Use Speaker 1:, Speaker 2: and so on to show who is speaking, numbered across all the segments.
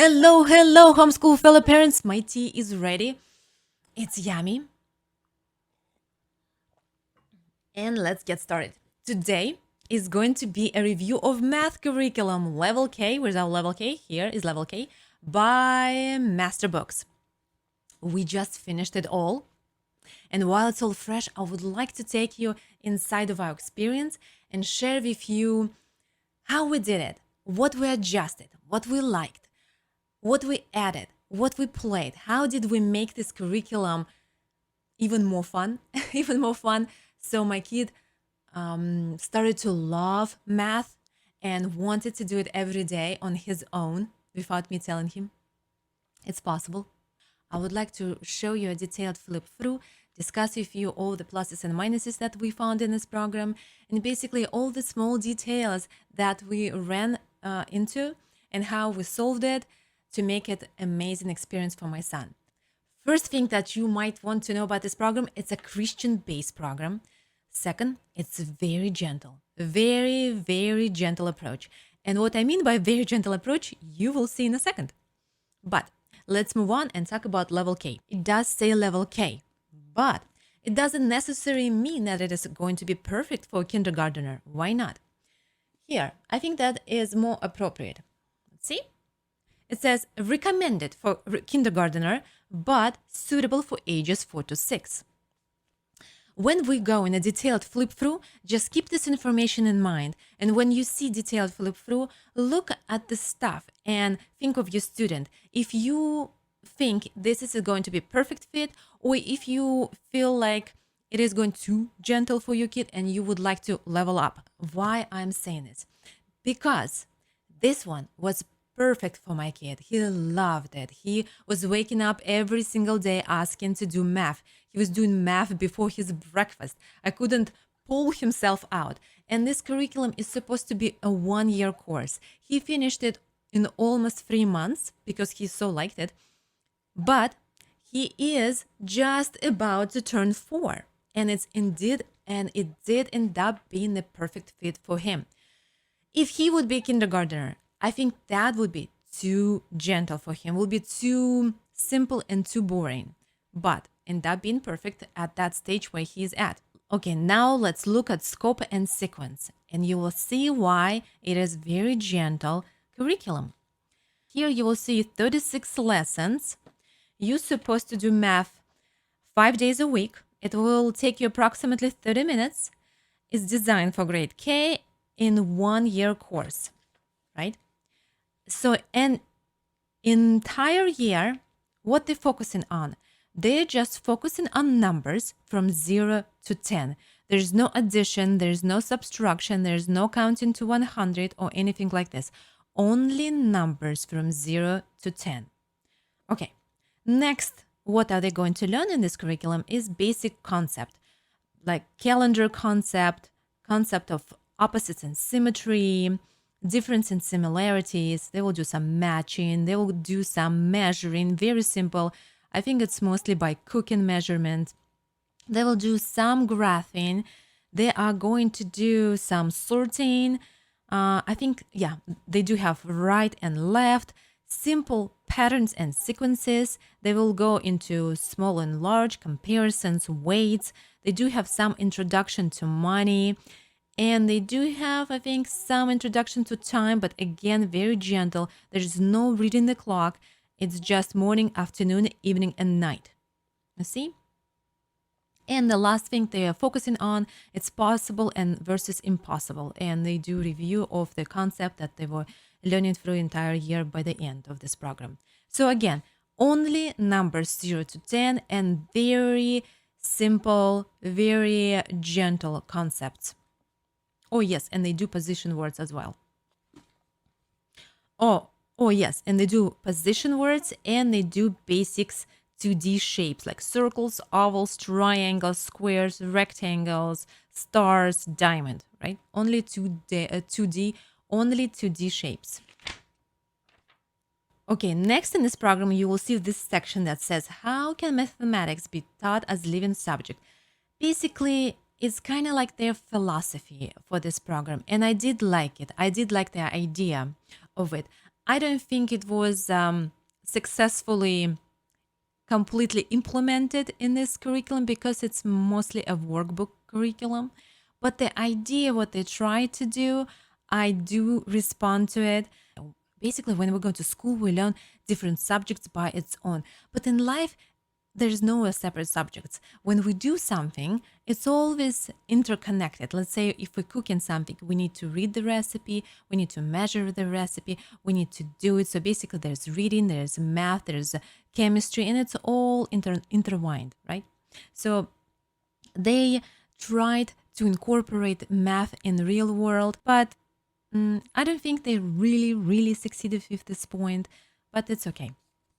Speaker 1: Hello, hello, homeschool fellow parents. My tea is ready. It's yummy. And let's get started. Today is going to be a review of math curriculum level K. Where's our level K? Here is level K by Masterbooks. We just finished it all. And while it's all fresh, I would like to take you inside of our experience and share with you how we did it, what we adjusted, what we liked, what we added, what we played, how did we make this curriculum even more fun, even more fun. So my kid started to love math and wanted to do it every day on his own without me telling him. It's possible. I would like to show you a detailed flip through, discuss with you all the pluses and minuses that we found in this program, and basically all the small details that we ran into and how we solved it to make it an amazing experience for my son. First thing that you might want to know about this program, it's a Christian-based program. Second, it's very gentle, very, very gentle approach. And what I mean by very gentle approach, you will see in a second. But let's move on and talk about level K. It does say level K, but it doesn't necessarily mean that it is going to be perfect for a kindergartner. Why not? Here, I think that is more appropriate. Let's see. It says recommended for kindergartner, but suitable for ages 4 to 6. When we go in a detailed flip through, just keep this information in mind. And when you see detailed flip through, look at the stuff and think of your student. If you think this is going to be perfect fit, or if you feel like it is going too gentle for your kid and you would like to level up. Why I'm saying this? Because this one was perfect for my kid. He loved it. He was waking up every single day asking to do math. He was doing math before his breakfast. I couldn't pull himself out. And this curriculum is supposed to be a 1-year course. He finished it in almost 3 months because he so liked it. But he is just about to turn 4. And it did end up being the perfect fit for him. If he would be a kindergartner, I think that would be too gentle for him, would be too simple and too boring, but end up being perfect at that stage where he is at. Okay, now let's look at scope and sequence, and you will see why it is very gentle curriculum. Here you will see 36 lessons. You're supposed to do math 5 days a week. It will take you approximately 30 minutes. It's designed for grade K in 1-year course, right? So an entire year, what they're focusing on, they're just focusing on numbers from 0 to 10. There's no addition, there's no subtraction, there's no counting to 100 or anything like this. Only numbers from 0 to 10. Okay, next, what are they going to learn in this curriculum is basic concept, like calendar concept of opposites and symmetry, difference and similarities. They will do some matching. They will do some measuring, very simple. I think it's mostly by cooking measurement. They will do some graphing. They are going to do some sorting. I think, yeah, they do have right and left, simple patterns and sequences. They will go into small and large comparisons, weights. They do have some introduction to money. And they do have, I think, some introduction to time, but again, very gentle. There's no reading the clock. It's just morning, afternoon, evening, and night. You see? And the last thing they are focusing on, it's possible and versus impossible. And they do review of the concept that they were learning through the entire year by the end of this program. So again, only numbers 0 to 10 and very simple, very gentle concepts. Oh, yes, and they do position words as well. Oh, yes, and they do position words and they do basics 2D shapes like circles, ovals, triangles, squares, rectangles, stars, diamond, right? Only 2D, only 2D shapes. Okay, next in this program, you will see this section that says, how can mathematics be taught as living subject? Basically, it's kind of like their philosophy for this program. And I did like it. I did like the idea of it. I don't think it was successfully completely implemented in this curriculum because it's mostly a workbook curriculum. But the idea, what they try to do, I do respond to it. Basically, when we go to school, we learn different subjects by its own. But in life, there's no separate subjects. When we do something, it's always interconnected. Let's say if we're cooking something, we need to read the recipe, we need to measure the recipe, we need to do it. So basically there's reading, there's math, there's chemistry, and it's all intertwined, right? So they tried to incorporate math in the real world, but I don't think they really succeeded with this point, but it's okay.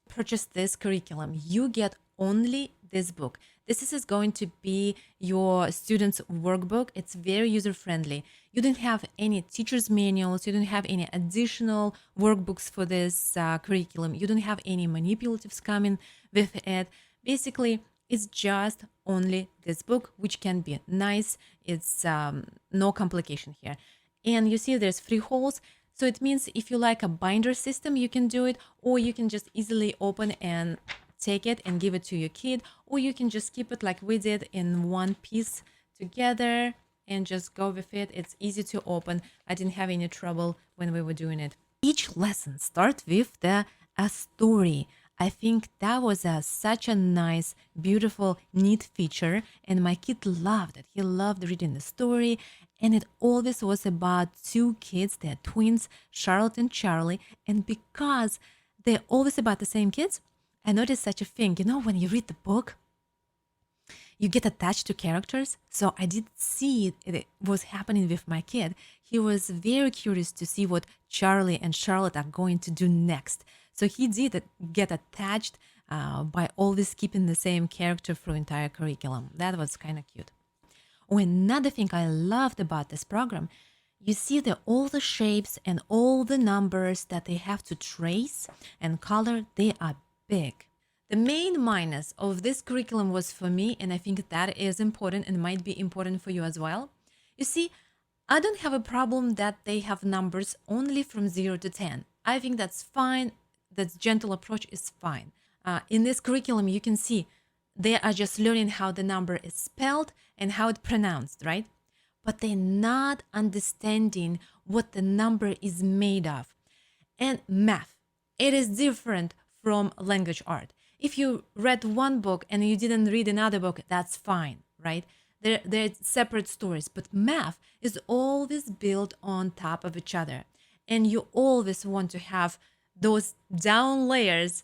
Speaker 1: Purchase this curriculum. You get only this book. This is going to be your student's workbook. It's very user-friendly. You don't have any teacher's manuals. You don't have any additional workbooks for this curriculum. You don't have any manipulatives coming with it. Basically, it's just only this book, which can be nice. It's no complication here. And you see there's 3 holes. So it means if you like a binder system, you can do it, or you can just easily open and take it and give it to your kid, or you can just keep it like we did in one piece together and just go with it. It's easy to open. I didn't have any trouble when we were doing it. Each lesson starts with a story. I think that was such a nice, beautiful, neat feature, and my kid loved it. He loved reading the story, and it always was about 2 kids. They're twins, Charlotte and Charlie, and because they're always about the same kids, I noticed such a thing. You know, when you read the book, you get attached to characters. So I did see it was happening with my kid. He was very curious to see what Charlie and Charlotte are going to do next. So he did get attached by always keeping the same character through entire curriculum. That was kind of cute. Oh, another thing I loved about this program, you see that all the shapes and all the numbers that they have to trace and color, they are big. The main minus of this curriculum was for me, and I think that is important and might be important for you as well. You see, I don't have a problem that they have numbers only from 0 to 10. I think that's fine. That gentle approach is fine. In this curriculum, you can see they are just learning how the number is spelled and how it's pronounced, right? But they're not understanding what the number is made of. And math, it is different from language art. If you read one book and you didn't read another book, that's fine, right? They're separate stories, but math is always built on top of each other. And you always want to have those down layers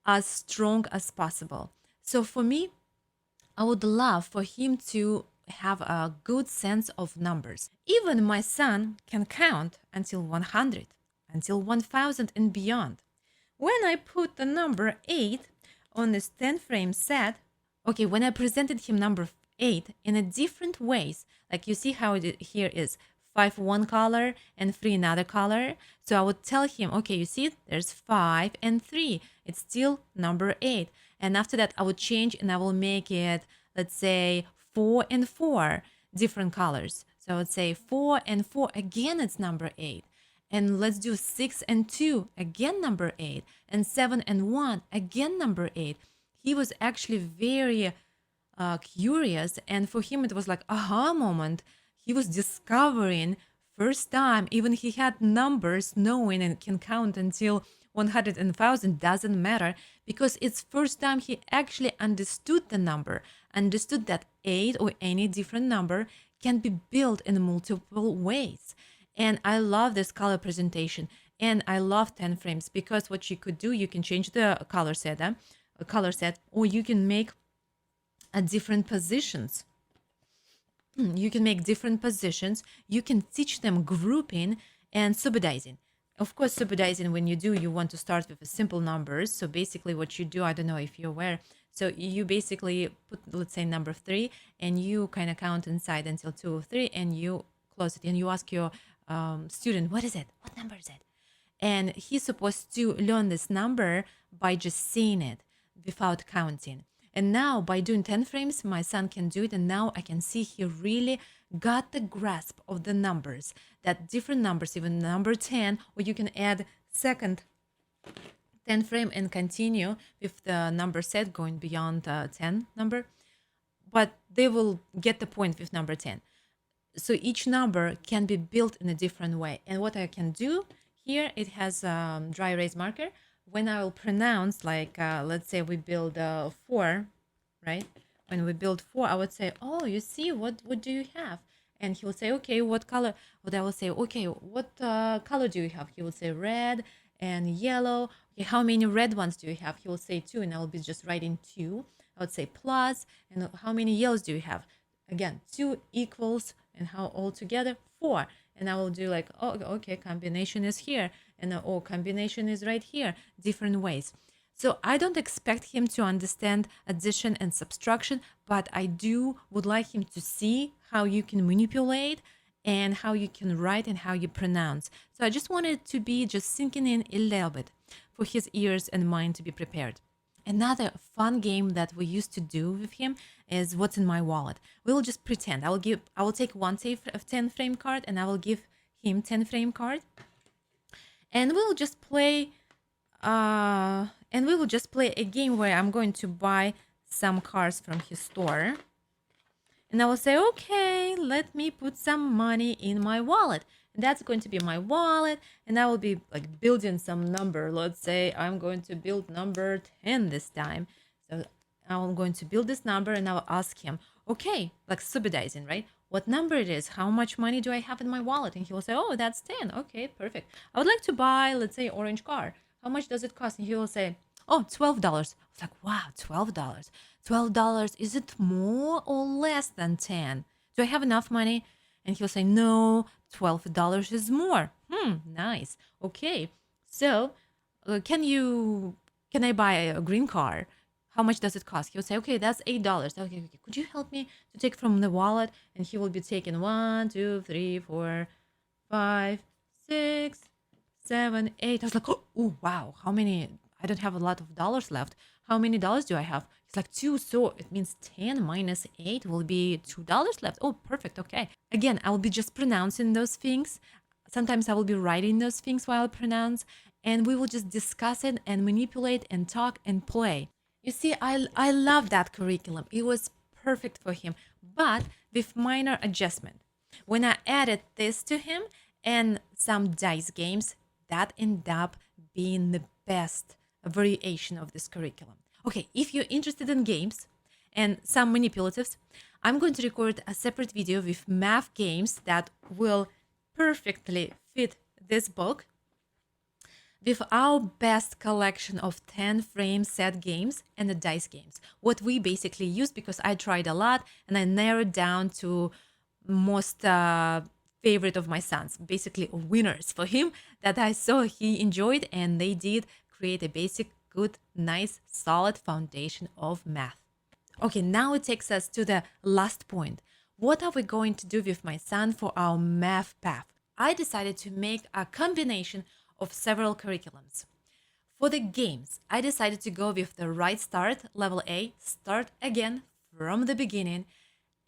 Speaker 1: as strong as possible. So for me, I would love for him to have a good sense of numbers. Even my son can count until 100, until 1000 and beyond. When I put the number 8 on this 10 frame set, okay, when I presented him number 8 in a different ways, like you see how it here is 5 one color and 3 another color. So I would tell him, okay, you see, there's 5 and 3. It's still number 8. And after that, I would change and I will make it, let's say, 4 and 4 different colors. So I would say 4 and 4, again, it's number 8. And let's do 6 and 2, again, number 8. And 7 and 1, again, number 8. He was actually very curious. And for him, it was like aha moment. He was discovering first time, even he had numbers, knowing and can count until 100 and 1000, doesn't matter, because it's first time he actually understood the number, understood that 8 or any different number can be built in multiple ways. And I love this color presentation, and I love 10 frames, because what you could do, you can change the color set, or you can make different positions. You can make different positions. You can teach them grouping and subdiving. Of course, subdiving, when you do, you want to start with simple numbers. So basically what you do, I don't know if you're aware. So you basically put, let's say, number 3, and you kind of count inside until 2 or 3, and you close it, and you ask your student, what is it? What number is it? And he's supposed to learn this number by just saying it without counting. And now by doing 10 frames, my son can do it. And now I can see he really got the grasp of the numbers, that different numbers, even number 10, or you can add second 10 frame and continue with the number set going beyond the 10 number, but they will get the point with number 10. So each number can be built in a different way. And what I can do here, it has dry erase marker. When I will pronounce, like, let's say we build 4, right? When we build 4, I would say, oh, you see, what do you have? And he will say, okay, what color? What I will say, okay, what color do you have? He will say red and yellow. Okay, how many red ones do you have? He will say 2, and I will be just writing 2. I would say plus, and how many yellows do you have? Again, 2 equals, and how all together? 4. And I will do like, oh, okay, combination is here, and oh, combination is right here, different ways. So I don't expect him to understand addition and subtraction, but I would like him to see how you can manipulate and how you can write and how you pronounce. So I just wanted it to be just sinking in a little bit for his ears and mind to be prepared. Another fun game that we used to do with him is what's in my wallet. We will just pretend. I will take one 10 frame card, and I will give him 10 frame card, and we'll just play. And we will just play a game where I'm going to buy some cards from his store, and I will say, okay, let me put some money in my wallet. And that's going to be my wallet, and I will be like building some number. Let's say I'm going to build number 10 this time. So I'm going to build this number, and I'll ask him, okay, like subsidizing, right? What number it is? How much money do I have in my wallet? And he will say, oh, that's 10. Okay, perfect. I would like to buy, let's say, orange car. How much does it cost? And he will say, oh, $12. I was like, wow, $12. $12, is it more or less than 10? Do I have enough money? And he'll say, no, $12 is more. Nice. Okay. So can I buy a green car? How much does it cost? He'll say, okay, that's $8. Okay. Could you help me to take from the wallet? And he will be taking 1, 2, 3, 4, 5, 6, 7, 8. I was like, oh, wow. How many? I don't have a lot of dollars left. How many dollars do I have? It's like 2. So it means 10 minus 8 will be $2 left. Oh, perfect. Okay. Again, I will be just pronouncing those things. Sometimes I will be writing those things while I pronounce, and we will just discuss it and manipulate and talk and play. You see, I love that curriculum. It was perfect for him, but with minor adjustment. When I added this to him and some dice games, that ended up being the best variation of this curriculum. Okay, if you're interested in games and some manipulatives, I'm going to record a separate video with math games that will perfectly fit this book with our best collection of 10 frame set games and the dice games. What we basically use, because I tried a lot and I narrowed down to most favorite of my sons, basically winners for him that I saw he enjoyed, and they did create a basic, good, nice, solid foundation of math. Okay, now it takes us to the last point. What are we going to do with my son for our math path? I decided to make a combination of several curriculums. For the games, I decided to go with the Right Start, Level A, Start Again from the beginning.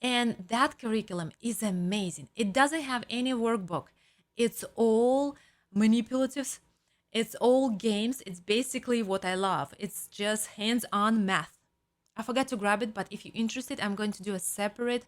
Speaker 1: And that curriculum is amazing. It doesn't have any workbook. It's all manipulatives. It's all games. It's basically what I love. It's just hands-on math. I forgot to grab it, but if you're interested, I'm going to do a separate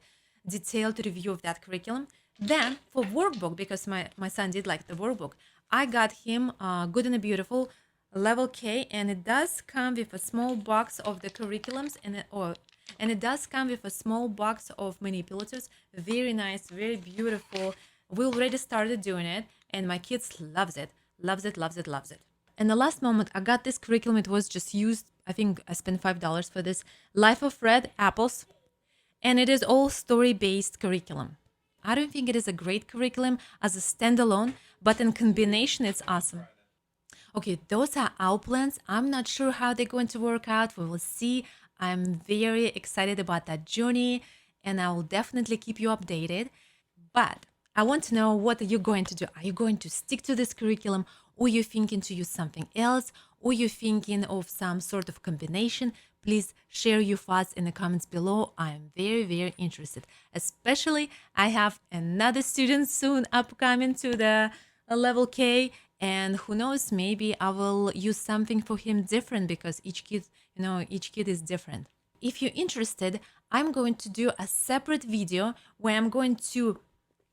Speaker 1: detailed review of that curriculum. Then for workbook, because my son did like the workbook, I got him Good and Beautiful Level K, and it does come with a small box of the curriculums, and it does come with a small box of manipulatives. Very nice, very beautiful. We already started doing it, and my kids loves it. Loves it, loves it, loves it. And the last moment, I got this curriculum. It was just used. I think I spent $5 for this. Life of Red Apples. And it is all story-based curriculum. I don't think it is a great curriculum as a standalone, but in combination, it's awesome. Okay, those are our plans. I'm not sure how they're going to work out. We will see. I'm very excited about that journey, and I will definitely keep you updated. But I want to know, what are you going to do? Are you going to stick to this curriculum, or you're thinking to use something else, or you're thinking of some sort of combination? Please share your thoughts in the comments below. I'm very, very interested. Especially, I have another student soon upcoming to the level K, And who knows, maybe I will use something for him different because each kid, each kid is different. If you're interested, I'm going to do a separate video where I'm going to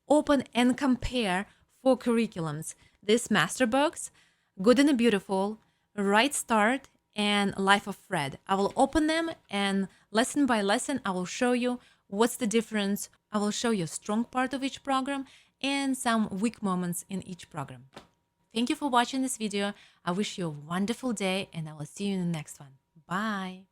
Speaker 1: open and compare 4 curriculums. This Masterbooks, Good and the Beautiful, Right Start, and Life of Fred. I will open them and lesson by lesson, I will show you what's the difference. I will show you a strong part of each program and some weak moments in each program. Thank you for watching this video. I wish you a wonderful day and I will see you in the next one. Bye.